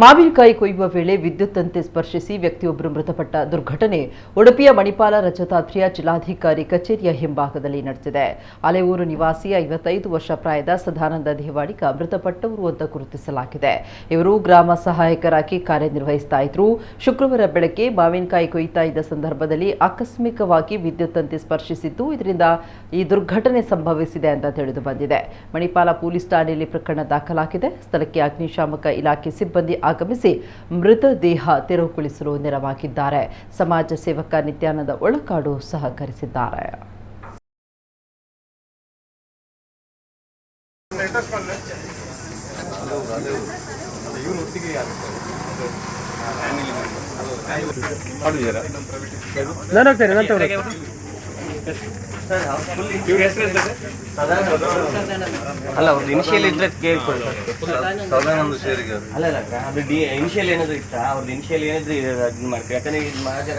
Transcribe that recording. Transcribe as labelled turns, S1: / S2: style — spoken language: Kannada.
S1: ಮಾವಿನಕಾಯಿ ಕೊಯ್ಯುವ ವೇಳೆ ವಿದ್ಯುತ್ ತಂತಿ ಸ್ಪರ್ಶಿಸಿ ವ್ಯಕ್ತಿಯೊಬ್ಬರು ಮೃತಪಟ್ಟ ದುರ್ಘಟನೆ ಉಡುಪಿಯ ಮಣಿಪಾಲ ರಜತಾದ್ರಿಯ ಜಿಲ್ಲಾಧಿಕಾರಿ ಕಚೇರಿಯ ಹಿಂಭಾಗದಲ್ಲಿ ನಡೆದಿದೆ. ಅಲೆಯೂರು ನಿವಾಸಿ 55 ವರ್ಷ ಪ್ರಾಯದ ಸದಾನಂದ ದೇವಾಡಿಗ ಮೃತಪಟ್ಟವರು ಅಂತ ಗುರುತಿಸಲಾಗಿದೆ. ಇವರು ಗ್ರಾಮ ಸಹಾಯಕರಾಗಿ ಕಾರ್ಯನಿರ್ವಹಿಸ್ತಾ ಇದ್ರು. ಶುಕ್ರವಾರ ಬೆಳಗ್ಗೆ ಮಾವಿನಕಾಯಿ ಕೊಯ್ತಾ ಇದ್ದ ಸಂದರ್ಭದಲ್ಲಿ ಆಕಸ್ಮಿಕವಾಗಿ ವಿದ್ಯುತ್ ತಂತಿ ಸ್ಪರ್ಶಿಸಿದ್ದು ಇದರಿಂದ ಈ ದುರ್ಘಟನೆ ಸಂಭವಿಸಿದೆ ಅಂತ ತಿಳಿದು ಬಂದಿದೆ. ಮಣಿಪಾಲ ಪೊಲೀಸ್ ಠಾಣೆಯಲ್ಲಿ ಪ್ರಕರಣ ದಾಖಲಾಗಿದೆ. ಸ್ಥಳಕ್ಕೆ ಅಗ್ನಿಶಾಮಕ ಇಲಾಖೆ ಸಿಬ್ಬಂದಿ ಆಗಮಿಸಿ ಮೃತದೇಹ ತೆರವುಗೊಳಿಸಲು ನೆರವಾಗಿದ್ದಾರೆ. ಸಮಾಜ ಸೇವಕ ನಿತ್ಯಾನಂದ ಒಳಕಾಡು ಸಹಕರಿಸಿದ್ದಾರೆ.
S2: ಅಲ್ಲ ಅವ್ರದ್ದು ಇನಿಷಿಯಲ್ ಇದ್ರೆ ಕೇಳ್ಕೊಳ್ಳಿ. ಅಲ್ಲ ಅದು ಇನಿಷಿಯಲ್ ಏನಾದ್ರು ಇಷ್ಟ ಅವ್ರದ್ದು ಇನಿಷಿಯಲ್ ಏನಾದ್ರು ಇದು ಮಾಡ್ತೀವಿ. ಯಾಕಂದ್ರೆ ಇದು ಮಹಾಜನ